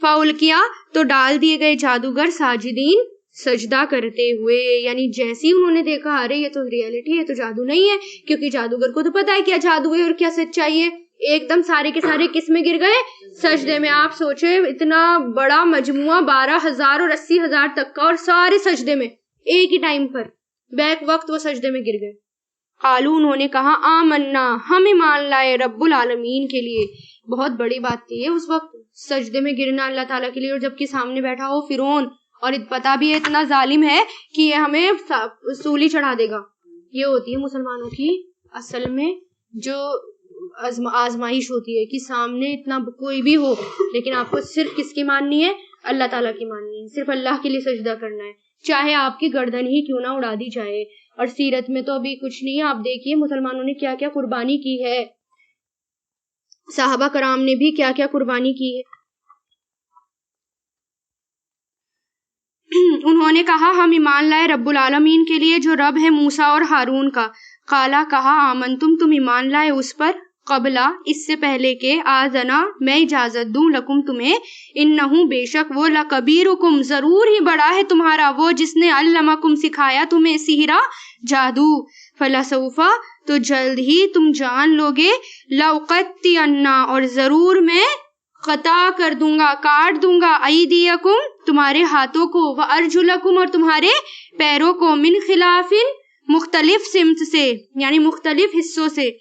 فاول کیا تو ڈال دیے گئے جادوگر, ساجدین سجدہ کرتے ہوئے, یعنی جیسی انہوں نے دیکھا ارے یہ تو ریئلٹی ہے, تو جادو نہیں ہے, کیونکہ جادوگر کو تو پتا ہے کیا جادو ہے اور کیا سچائی ہے, ایک دم سارے کے سارے کس میں گر گئے؟ سجدے میں. آپ سوچے اتنا بڑا مجموعہ 12,000 اور 80,000 تک کا، اور سارے سجدے میں ایک ہی ٹائم پر بیک وقت وہ سجدے میں گر گئے. قالو انہوں نے کہا آمنا ہم ایمان لائے رب العالمین کے لیے. بہت بڑی بات تھی اس وقت سجدے میں گرنا اللہ تعالیٰ کے لیے، اور جبکہ سامنے بیٹھا ہو فرعون، اور پتا بھی ہے اتنا ظالم ہے کہ یہ ہمیں سولی چڑھا دے گا. یہ ہوتی ہے مسلمانوں کی اصل میں جو آزمائش ہوتی ہے، کہ سامنے اتنا کوئی بھی ہو لیکن آپ کو صرف کس کی ماننی ہے؟ اللہ تعالیٰ کی ماننی ہے. صرف اللہ کے لیے سجدہ کرنا ہے، چاہے آپ کی گردن ہی کیوں نہ اڑا دی جائے. اور سیرت میں تو ابھی کچھ نہیں ہے، آپ دیکھیے مسلمانوں نے کیا کیا قربانی کی ہے، صحابہ کرام نے بھی کیا کیا قربانی کی ہے. انہوں نے کہا ہم ایمان لائے رب العالمین کے لیے جو رب ہے موسیٰ اور ہارون کا. قالا کہا آمنتم تم ایمان لائے اس پر، قبلا اس سے پہلے کہ آذنا میں اجازت دوں، لکم تمہیں، انہو بے شک وہ، لکبیرکم ضرور ہی بڑا ہے تمہارا وہ جس نے علمکم سکھایا تمہیں سحرا جادو، فلسوفا تو جلد ہی تم جان لوگے، لأقطعن اور ضرور میں قطع کر دوں گا، کاٹ دوں گا، ایدیکم تمہارے ہاتھوں کو، وارجلکم اور تمہارے پیروں کو، من خلاف مختلف سمت سے یعنی مختلف حصوں سے،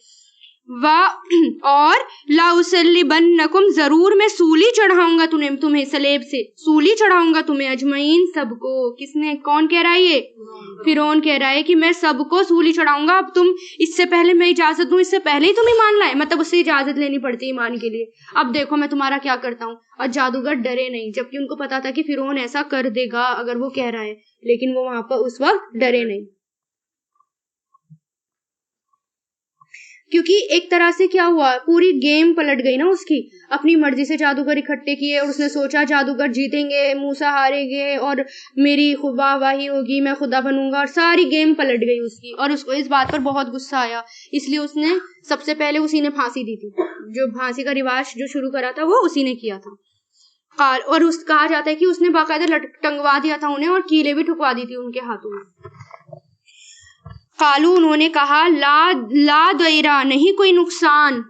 اور لأصلبنکم ضرور میں سولی چڑھاؤں گا تمہیں سلیب سے، سولی چڑھاؤں گا تمہیں، اجمعین سب کو. کس نے، کون کہہ رہا ہے یہ؟ فرعون کہہ رہا ہے کہ میں سب کو سولی چڑھاؤں گا. اب تم اس سے پہلے میں اجازت دوں، اس سے پہلے ہی تم ایمان لائے، مطلب اس سے اجازت لینی پڑتی ہے ایمان کے لیے. اب دیکھو میں تمہارا کیا کرتا ہوں. اور جادوگر ڈرے نہیں، جبکہ ان کو پتا تھا کہ فرعون ایسا کر دے گا اگر وہ کہہ رہا ہے، لیکن وہ وہاں پر اس وقت ڈرے نہیں. کیونکہ ایک طرح سے کیا ہوا، پوری گیم پلٹ گئی نا اس کی. اپنی مرضی سے جادوگر اکٹھے کیے، اور اس نے سوچا جادوگر جیتیں گے، موسیٰ ہاریں گے، اور میری واہ واہی ہوگی، میں خدا بنوں گا، اور ساری گیم پلٹ گئی اس کی. اور اس کو اس بات پر بہت غصہ آیا، اس لیے اس نے سب سے پہلے اسی نے پھانسی دی تھی. جو پھانسی کا رواج جو شروع کرا تھا وہ اسی نے کیا تھا. اور اس کہا جاتا ہے کہ اس نے باقاعدہ ٹنگوا دیا تھا انہیں، اور کیلیں بھی ٹھکوا دی تھی ان کے ہاتھوں میں. قالو انہوں نے کہا لا ضیرا نہیں کوئی نقصان،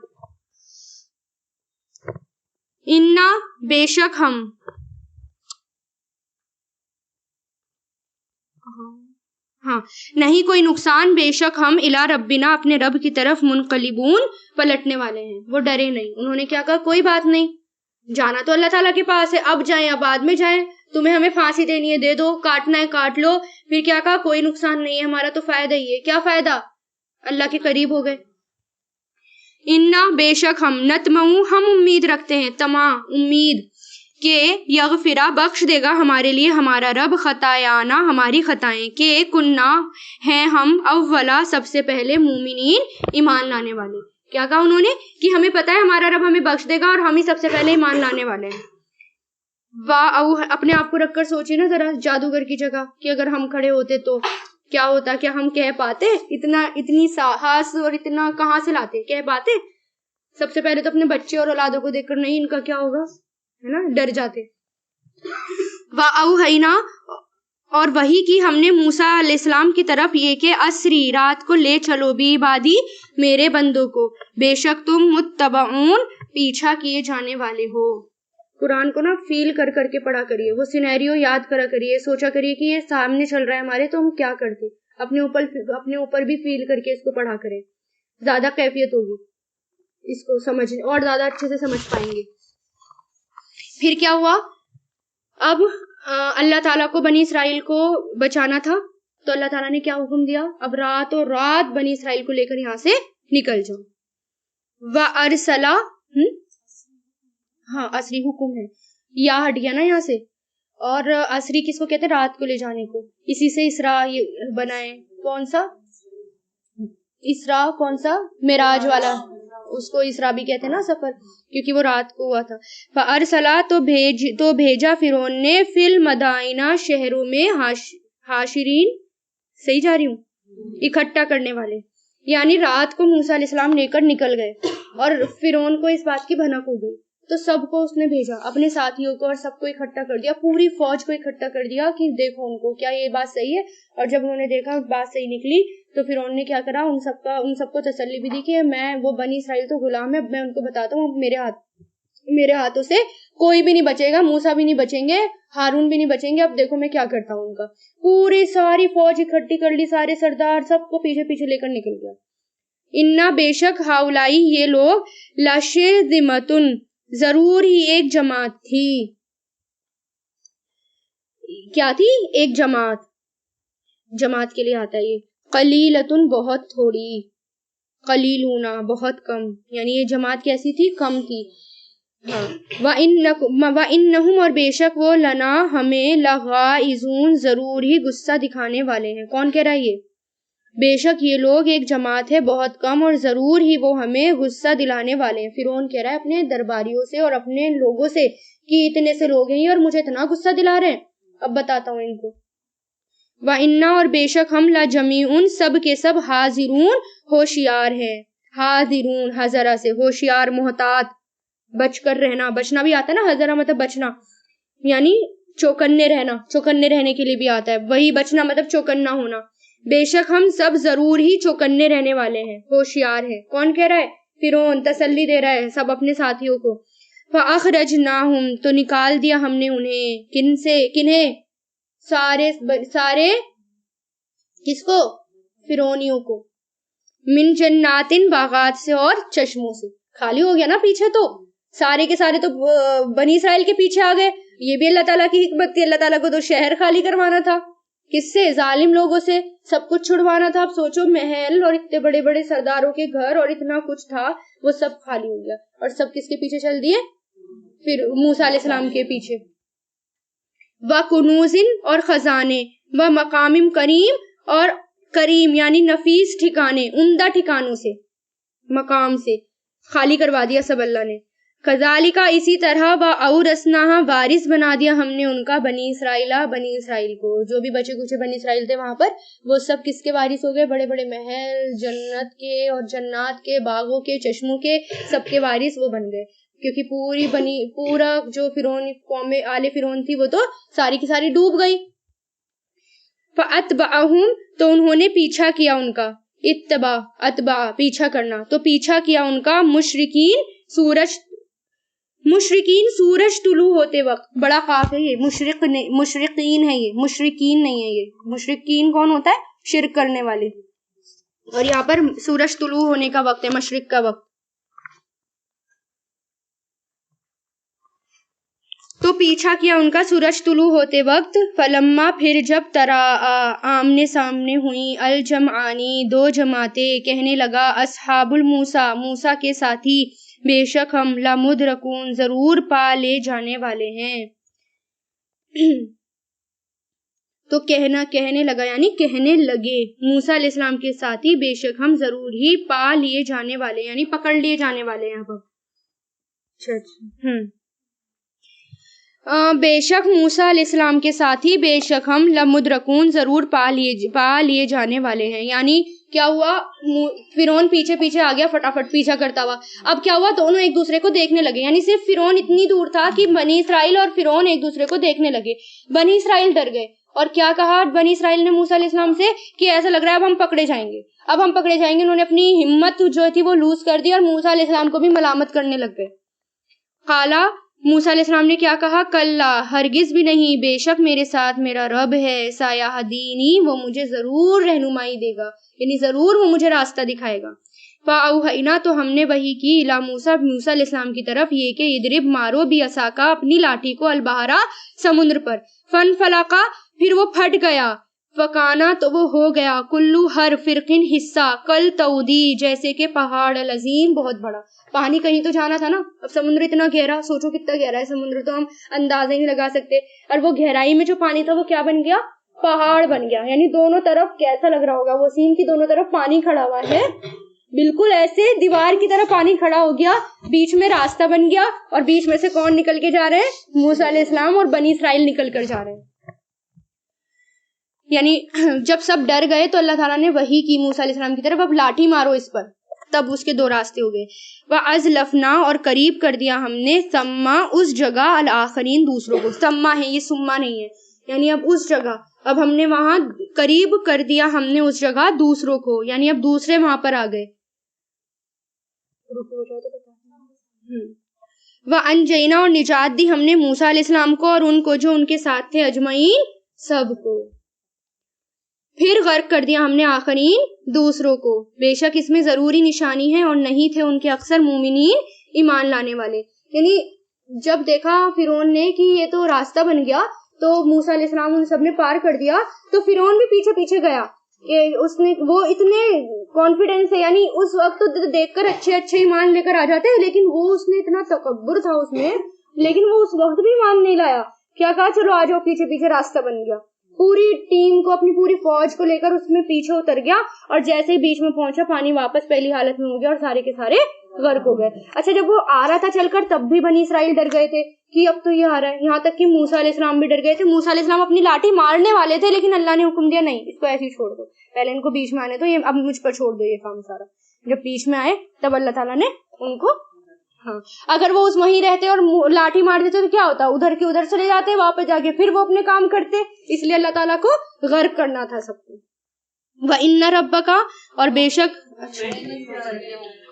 انا بے شک ہم، ہاں نہیں کوئی نقصان، بے شک ہم الی ربنا اپنے رب کی طرف منقلبون پلٹنے والے ہیں. وہ ڈرے نہیں، انہوں نے کیا کہا کوئی بات نہیں، جانا تو اللہ تعالیٰ کے پاس ہے، اب جائیں یا بعد میں جائیں، تمہیں ہمیں پھانسی دینی ہے دے دو، کاٹنا ہے کاٹ لو. پھر کیا کہا کوئی نقصان نہیں ہے، ہمارا تو فائدہ ہی ہے. کیا فائدہ؟ اللہ کے قریب ہو گئے. انا بے شک ہم، نتمعو ہم امید رکھتے ہیں، تما امید، کہ یغفرا بخش دے گا ہمارے لیے ہمارا رب، خطایانا ہماری خطائیں، کہ کننا ہیں ہم اولا سب سے پہلے، مومنین ایمان لانے والے. کیا کہا انہوں نے کہ ہمیں پتا ہے ہمارا رب ہمیں بخش دے گا اور ہم ہی سب سے پہلے ایمان لانے والے ہیں. اپنے آپ کو رکھ کر سوچیے نا ذرا جادوگر کی جگہ، کہ اگر ہم کھڑے ہوتے تو کیا ہوتا؟ کیا ہم کہہ پاتے؟ اتنی ساہس اور اتنا کہاں سے لاتے؟ کہہ پاتے؟ سب سے پہلے تو اپنے بچے اور اولادوں کو دیکھ کر نہیں ان کا کیا ہوگا، ہے نا، ڈر جاتے. وَأَوْحَيْنَا اور وحی کی ہم نے موسیٰ علیہ السلام کی طرف یہ کہ اسری رات کو لے چلو، بھی عبادی میرے بندوں کو، بے شک تم متبعون پیچھا کیے جانے والے ہو. قرآن کو نا فیل کر کر کے پڑھا کریے، وہ سینیریو یاد کرا کریے، سوچا کریے کہ یہ سامنے چل رہا ہے ہمارے تو ہم کیا کرتے، اپنے اوپر بھی فیل کر کے اس کو پڑھا کریں، زیادہ کیفیت ہوگی اس کو سمجھنے، اور زیادہ اچھے سے سمجھ پائیں گے. پھر کیا ہوا؟ اب اللہ تعالیٰ کو بنی اسرائیل کو بچانا تھا، تو اللہ تعالیٰ نے کیا حکم دیا؟ اب راتوں رات بنی اسرائیل کو لے کر یہاں سے نکل جاؤ. وَأَرْسَلَ ہاں عصری حکم ہے، یا ہٹ گیا نا یہاں سے. اور عصری کس کو کہتے ہیں؟ رات کو لے جانے کو. اسی سے اسراء بنائے. کون سا اسراء؟ کون سا؟ معراج والا، اس کو اسراء بھی کہتے ہیں نا سفر، کیونکہ وہ رات کو ہوا تھا. فَأَرْسَلَا تو بھیجا فرعون نے، فی المدائنہ شہروں میں، حاشرین، صحیح جا رہی ہوں، اکٹھا کرنے والے، یعنی رات کو موسیٰ علیہ السلام لے کر نکل گئے. اور فرعون کو اس بات کی بھنک ہو گئی، تو سب کو اس نے بھیجا، اپنے ساتھیوں کو اور سب کو اکٹھا کر دیا، پوری فوج کو اکٹھا کر دیا کہ دیکھو ان کو کیا یہ بات صحیح ہے. اور جب انہوں نے دیکھا بات صحیح نکلی تو فرعون نے کیا کرا، ان سب کو تسلی بھی دی کہ میں وہ بنی اسرائیل تو غلام ہے، میں ان کو بتاتا ہوں میرے ہاتھوں سے کوئی بھی نہیں بچے گا، موسیٰ بھی نہیں بچیں گے، ہارون بھی نہیں بچیں گے، اب دیکھو میں کیا کرتا ہوں ان کا. پوری ساری فوج اکٹھی کر لی، سارے سردار سب کو پیچھے پیچھے لے کر نکل گیا. انا بے شک ہاولائی یہ لوگ لشرذمتن ضرور ہی ایک جماعت تھی. کیا تھی؟ ایک جماعت کے لیے آتا ہے یہ. قلیلتن بہت تھوڑی، قلیلونا بہت کم، یعنی یہ جماعت کیسی تھی؟ کم تھی. وَإِنَّهُمْ اور بے شک وہ لنا ہمیں لغائزون ضرور ہی غصہ دکھانے والے ہیں. کون کہہ رہا ہے یہ؟ بے شک یہ لوگ ایک جماعت ہے بہت کم اور ضرور ہی وہ ہمیں غصہ دلانے والے ہیں. فرعون کہہ رہا ہے اپنے درباریوں سے اور اپنے لوگوں سے کہ اتنے سے لوگ ہیں اور مجھے اتنا غصہ دلا رہے ہیں، اب بتاتا ہوں ان کو. وَإِنَّا اور بے شک ہم لَجَمِيعٌ سب کے سب حاضرون ہوشیار ہیں. حاضرون حضرہ سے، ہوشیار محتاط، بچ کر رہنا، بچنا بھی آتا ہے نا، حضرہ مطلب بچنا یعنی چوکنے رہنے کے لیے بھی آتا ہے، وہی بچنا مطلب چوکنا ہونا. بے شک ہم سب ضرور ہی چوکنے رہنے والے ہیں، ہوشیار ہیں. کون کہہ رہا ہے؟ فرعون تسلی دے رہا ہے سب اپنے ساتھیوں کو. فَأَخْرَجْنَاهُمْ تو نکال دیا ہم نے انہیں. کن سے؟ کنہیں؟ سارے کس کو؟ فرعونیوں کو. من جناتن باغات سے اور چشموں سے. خالی ہو گیا نا پیچھے، تو سارے کے سارے تو بنی اسرائیل کے پیچھے آ گئے. یہ بھی اللہ تعالیٰ کی حکمت تھی، اللہ تعالیٰ کو تو شہر خالی کروانا تھا. کس سے؟ ظالم لوگوں سے سب کچھ چھڑوانا تھا. اب سوچو محل اور اتنے بڑے بڑے سرداروں کے گھر اور اتنا کچھ تھا، وہ سب خالی ہو گیا. اور سب کس کے پیچھے چل دیے؟ پھر موسیٰ علیہ السلام کے پیچھے. وَكُنُوزٍ اور خزانے، وَمَقَامٍ کریم اور کریم یعنی نفیس ٹھکانے، عمدہ ٹھکانوں سے، مقام سے خالی کروا دیا سب اللہ نے. کذالک اسی طرح وَأَوْرَثْنَاهَا وارث بنا دیا ہم نے ان کا بنی اسرائیل کو. جو بھی بچے کچھ بنی اسرائیل تھے وہاں پر، وہ سب کس کے وارث ہو گئے؟ بڑے بڑے محل، جنت کے اور جنات کے، باغوں کے، چشموں کے، سب کے وارث وہ بن گئے. کیونکہ پورا جو فرعون قوم آل فرعون تھی وہ تو ساری کی ساری ڈوب گئی. فَأَتْبَعَهُمْ تو انہوں نے پیچھا کیا ان کا. اتباع پیچھا کرنا، تو پیچھا کیا ان کا مشرقین سورج طلوع ہوتے وقت. بڑا قاف ہے یہ، مشرقین ہے یہ، مشرقین نہیں ہے یہ. مشرقین کون ہوتا ہے؟ شرک کرنے والے. اور یہاں پر سورج طلوع ہونے کا وقت ہے، مشرق کا وقت. تو پیچھا کیا ان کا سورج طلوع ہوتے وقت. فلما پھر جب تراءا آمنے سامنے ہوئیں، الجمعانی دو جماعتیں، کہنے لگا اصحاب الموسیٰ موسیٰ کے ساتھی، بے شک ہم لمدرکون ضرور پا لے جانے والے ہیں. تو کہنے لگا یعنی کہنے لگے موسیٰ علیہ السلام کے ساتھی، بے شک ہم ضرور ہی پا لیے جانے والے یعنی پکڑ لیے جانے والے ہیں. بے شک موسیٰ علیہ السلام کے ساتھی، بے شک ہم لمدرکون ضرور پا لیے جانے والے ہیں. یعنی کیا ہوا؟ فرعون پیچھے آ گیا، فٹافٹ پیچھا کرتا ہوا. اب کیا ہوا؟ دونوں ایک دوسرے کو دیکھنے لگے. یعنی صرف فرعون اتنی دور تھا کہ بنی اسرائیل اور فرعون ایک دوسرے کو دیکھنے لگے. بنی اسرائیل ڈر گئے اور کیا کہا بنی اسرائیل نے موسیٰ علیہ السلام سے کہ ایسا لگ رہا ہے اب ہم پکڑے جائیں گے. انہوں نے اپنی ہمت جو تھی وہ لوز کر دی اور موسیٰ علیہ السلام کو بھی ملامت کرنے لگ گئے. قالا موسیٰ علیہ السلام نے کیا کہا؟ کلا ہرگز بھی نہیں، بے شک میرے ساتھ میرا رب ہے، سایہدینی وہ مجھے ضرور رہنمائی دے گا، یعنی ضرور وہ مجھے راستہ دکھائے گا. فاوحینا تو ہم نے وحی کی الی موسیٰ موسیٰ علیہ السلام کی طرف یہ کہ اضرب مارو بعصاکا اپنی لاٹھی کو البحرا سمندر پر. فانفلقا پھر وہ پھٹ گیا. فکانا تو وہ ہو گیا کلو ہر فرقن حصہ کل تودی جیسے کہ پہاڑ العظیم بہت بڑا. پانی کہیں تو جانا تھا نا، اب سمندر اتنا گہرا، سوچو کتنا گہرا ہے سمندر، تو ہم اندازہ نہیں لگا سکتے. اور وہ گہرائی میں جو پانی تھا وہ کیا بن گیا؟ پہاڑ بن گیا. یعنی دونوں طرف کیسا لگ رہا ہوگا وہ سین کی دونوں طرف پانی کھڑا ہوا ہے، بالکل ایسے دیوار کی طرح پانی کھڑا ہو گیا، بیچ میں راستہ بن گیا اور بیچ میں سے کون نکل کے جا رہے ہیں؟ موسیٰ علیہ السلام اور بنی اسرائیل نکل کر جا رہے ہیں. یعنی جب سب ڈر گئے تو اللہ تعالیٰ نے وحی کی موسیٰ علیہ السلام کی طرف اب لاٹھی مارو اس پر، تب اس کے دو راستے ہو گئے. وَأَزْلَفْنَا اور قریب کر دیا ہم نے سما اس جگہ الآخرین دوسروں کو. سما ہے یہ سما نہیں ہے، یعنی اب اس جگہ اب ہم نے وہاں قریب کر دیا ہم نے اس جگہ دوسروں کو، یعنی اب دوسرے وہاں پر آ گئے. وَأَنْجَيْنَا اور نجات دی ہم نے موسیٰ علیہ السلام کو اور ان کو جو ان کے ساتھ تھے، اجمعین سب کو. پھر غرق کر دیا ہم نے آخرین دوسروں کو. بے شک اس میں ضروری نشانی ہے اور نہیں تھے ان کے اکثر مومنین ایمان لانے والے. یعنی جب دیکھا فرعون نے کہ یہ تو راستہ بن گیا تو موسیٰ علیہ السلام ان سب نے پار کر دیا، تو فرعون بھی پیچھے پیچھے گیا کہ اس نے وہ اتنے کانفیڈنس ہے، یعنی اس وقت تو دیکھ کر اچھے اچھے ایمان لے کر آ جاتے ہیں، لیکن وہ اس نے اتنا تکبر تھا اس میں، لیکن وہ اس وقت بھی ایمان نہیں لایا. کیا کہا چلو آ جاؤ پیچھے پیچھے، راستہ بن گیا. پوری ٹیم کو اپنی پوری فوج کو لے کر اس میں پیچھے اتر گیا اور جیسے ہی بیچ میں پہنچا پانی واپس پہلی حالت میں ہو گیا اور سارے کے سارے غرق ہو گئے. اچھا جب وہ آ رہا تھا چل کر تب بھی بنی اسرائیل ڈر گئے تھے کہ اب تو یہ آ رہا ہے، یہاں تک کہ موسیٰ علیہ السلام بھی ڈر گئے تھے. موسیٰ علیہ السلام اپنی لاٹھی مارنے والے تھے لیکن اللہ نے حکم دیا نہیں اس کو ایسے ہی چھوڑ دو، پہلے ان کو بیچ میں آنے دو، یہ اب مجھ پر چھوڑ دو یہ کام سارا. جب بیچ میں آئے تب اللہ تعالیٰ نے ان کو اگر وہ اس وہیں رہتے اور لاٹھی مار دیتے تو کیا ہوتا، ادھر کے ادھر چلے جاتے، واپس جا کے پھر وہ اپنے کام کرتے. اس لیے اللہ تعالیٰ کو غرق کرنا تھا سب کو. وَإِنَّ رَبَّكَ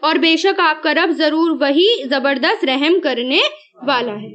اور بے شک آپ کا رب ضرور وہی زبردست رحم کرنے والا ہے.